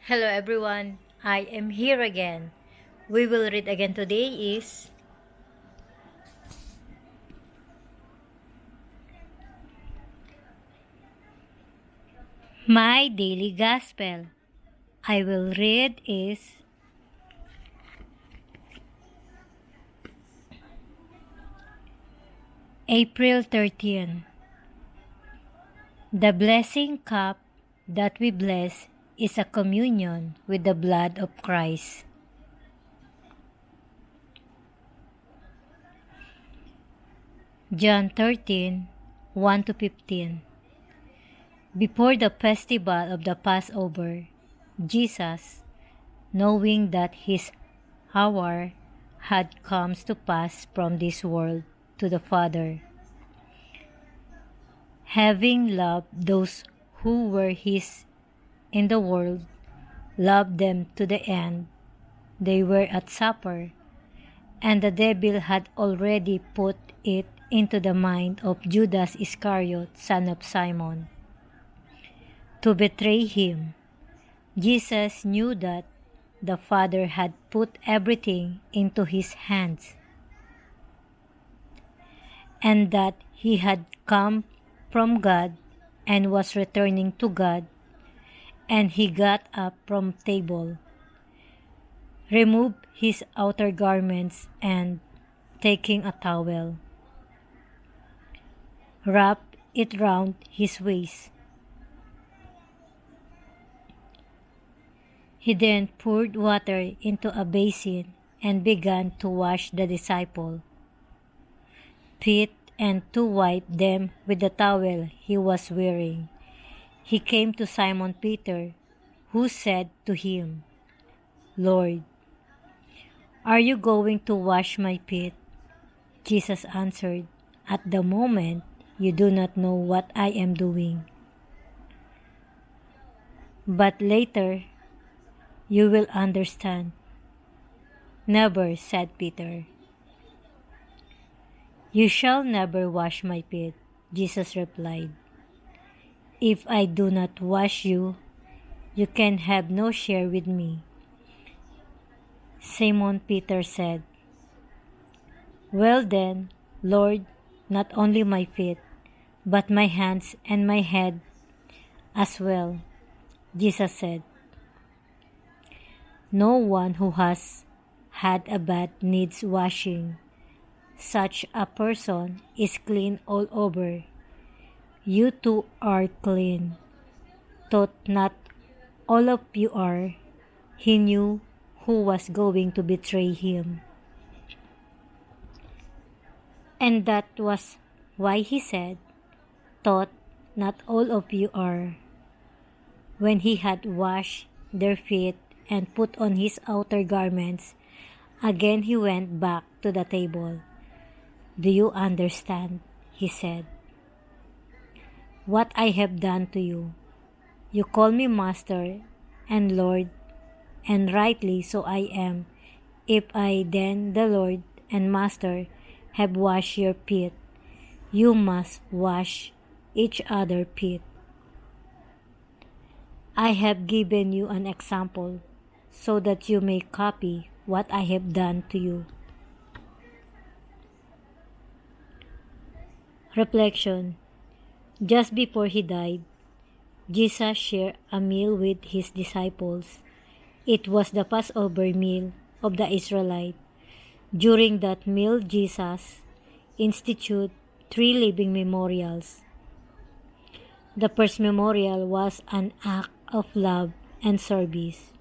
Hello everyone, I am here again. We will read again today is My Daily Gospel. I will read is April 13. The blessing cup that we bless is a communion with the blood of Christ. John 13:1-15. Before the festival of the Passover, Jesus, knowing that his hour had come to pass from this world to the Father, having loved those who were his in the world, loved them to the end. They were at supper, and the devil had already put it into the mind of Judas Iscariot, son of Simon, to betray him. Jesus knew that the Father had put everything into his hands, and that he had come from God and was returning to God. And he got up from table, removed his outer garments, and, taking a towel, wrapped it round his waist. He then poured water into a basin and began to wash the disciples' feet and to wipe them with the towel he was wearing. He came to Simon Peter, who said to him, "Lord, are you going to wash my feet?" Jesus answered, "At the moment you do not know what I am doing, but later you will understand." "Never," said Peter. "You shall never wash my feet," Jesus replied. "If I do not wash you, you can have no share with me." Simon Peter said, "Well then, Lord, not only my feet, but my hands and my head as well." Jesus said, "No one who has had a bath needs washing. Such a person is clean all over. You too are clean, though not all of you are." He knew who was going to betray him, and that was why he said, "Though not all of you are." When he had washed their feet and put on his outer garments, again he went back to the table. "Do you understand?" he said, "what I have done to you? You call me Master and Lord, and rightly so I am. If I then, the Lord and Master, have washed your feet, you must wash each other's feet. I have given you an example, so that you may copy what I have done to you." Reflection. Just before he died, Jesus shared a meal with his disciples. It was the Passover meal of the Israelites. During that meal, Jesus instituted 3 living memorials. The first memorial was an act of love and service.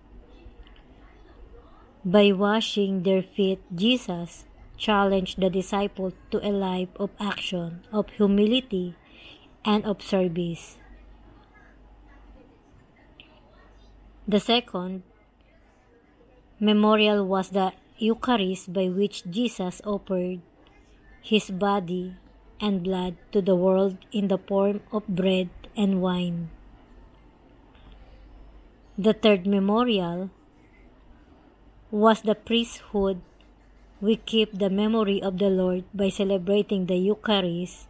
By washing their feet, Jesus challenged the disciples to a life of action, of humility, and of service. The second memorial was the Eucharist, by which Jesus offered his body and blood to the world in the form of bread and wine. The third memorial was the priesthood. We keep the memory of the Lord by celebrating the Eucharist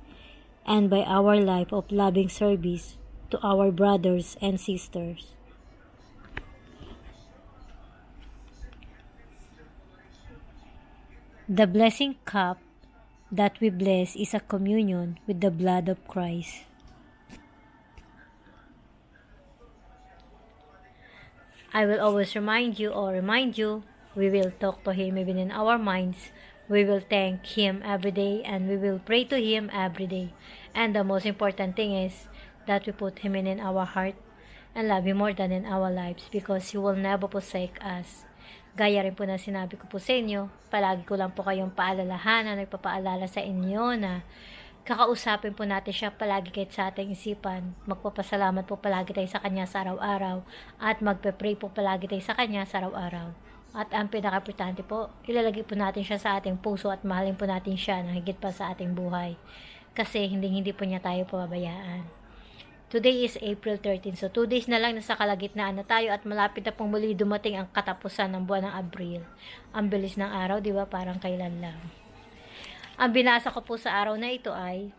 and by our life of loving service to our brothers and sisters. The blessing cup that we bless is a communion with the blood of Christ. I will always remind you, we will talk to Him even in our minds. We will thank Him every day and we will pray to Him every day. And the most important thing is that we put Him in our heart and love Him more than in our lives because He will never forsake us. Gaya rin po na sinabi ko po sa inyo, palagi ko lang po kayong paalalahanan, nagpapaalala sa inyo na kakausapin po natin siya palagi kahit sa ating isipan. Magpapasalamat po palagi tayo sa Kanya sa araw-araw at magpe-pray po palagi tayo sa Kanya sa araw-araw. At ang pinaka-importante po, ilalagay po natin siya sa ating puso at mahalin po natin siya na higit pa sa ating buhay. Kasi hindi po niya tayo pababayaan. Today is April 13, so 2 days na lang nasa kalagitnaan na tayo at malapit na pong muli dumating ang katapusan ng buwan ng Abril. Ang bilis ng araw, di ba? Parang kailan lang. Ang binasa ko po sa araw na ito ay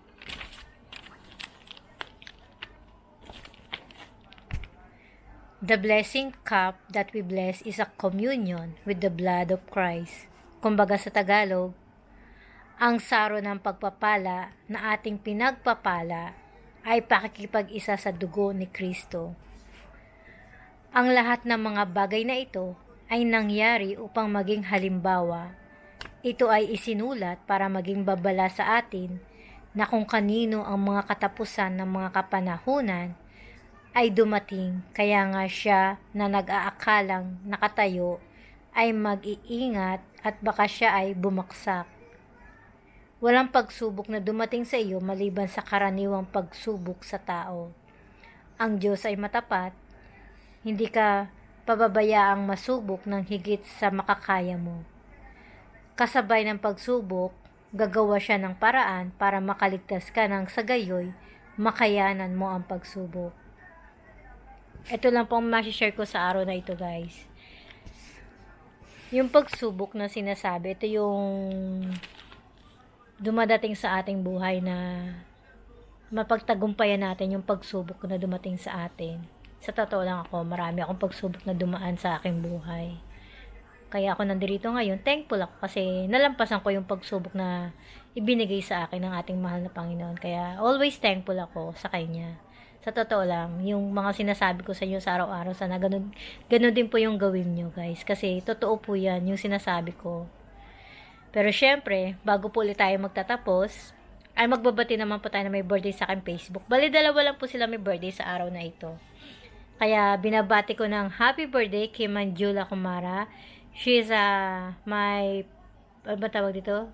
the blessing cup that we bless is a communion with the blood of Christ. Kumbaga sa Tagalog, ang SARO ng pagpapala na ating pinagpapala ay pakikipag-isa sa dugo ni KRISTO. Ang lahat ng mga bagay na ito ay nangyari upang maging halimbawa. Ito ay isinulat para maging babala sa atin na kung kanino ang mga katapusan ng mga kapanahunan ay dumating, kaya nga siya na nag-aakalang nakatayo ay mag-iingat at baka siya ay bumaksak. Walang pagsubok na dumating sa iyo maliban sa karaniwang pagsubok sa tao. Ang Diyos ay matapat, hindi ka pababayaang masubok ng higit sa makakaya mo. Kasabay ng pagsubok, gagawa siya ng paraan para makaligtas ka nang sa gayoy, makayanan mo ang pagsubok. Ito lang pong masishare ko sa araw na ito, guys. Yung pagsubok na sinasabi, ito yung dumadating sa ating buhay na mapagtagumpayan natin yung pagsubok na dumating sa atin. Sa totoo lang ako, marami akong pagsubok na dumaan sa aking buhay. Kaya ako nandito ngayon, thankful ako kasi nalampasan ko yung pagsubok na ibinigay sa akin ng ating mahal na Panginoon. Kaya always thankful ako sa Kanya. Sa totoo lang, yung mga sinasabi ko sa inyo sa araw-araw, sana ganun din po yung gawin nyo, guys. Kasi totoo po yan, yung sinasabi ko. Pero syempre, bago po ulit tayo magtatapos, ay magbabati naman po tayo na may birthday sa aking Facebook. Bali, dalawa lang po sila may birthday sa araw na ito. Kaya binabati ko ng happy birthday kay Manjula Kumara. She is my, ano ba tawag dito?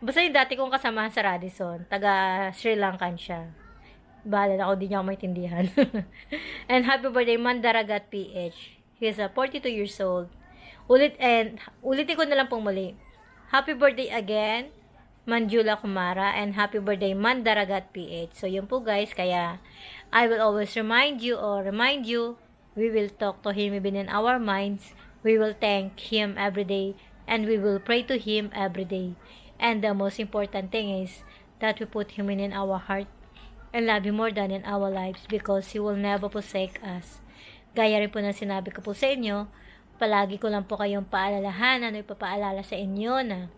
Basta yung dati kong kasamahan sa Radisson. Taga Sri Lankan siya. Bahala ako, di niya ako maintindihan. And happy birthday, Mandaragat PH. He is 42 years old. Ulitin ko na lang pong muli. Happy birthday again, Manjula Kumara, and happy birthday, Mandaragat PH. So, yun po guys, kaya I will always remind you, we will talk to Him even in our minds. We will thank Him every day, and we will pray to Him every day. And the most important thing is that we put Him in our heart and love Him more than in our lives because He will never forsake us. Gaya rin po na sinabi ko po sa inyo, palagi ko lang po kayong paalalahanan o ipapaalala sa inyo na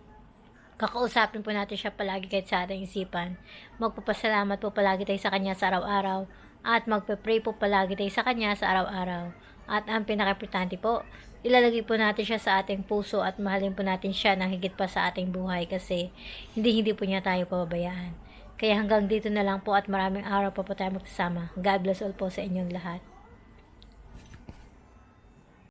kakausapin po natin siya palagi kahit sa ating isipan. Magpapasalamat po palagi tayo sa Kanya sa araw-araw at magpe-pray po palagi tayo sa Kanya sa araw-araw. At ang pinaka-importante po, ilalagay po natin siya sa ating puso at mahalin po natin siya ng higit pa sa ating buhay kasi hindi po niya tayo pababayaan. Kaya hanggang dito na lang po at maraming araw pa po tayo magkasama. God bless all po sa inyong lahat.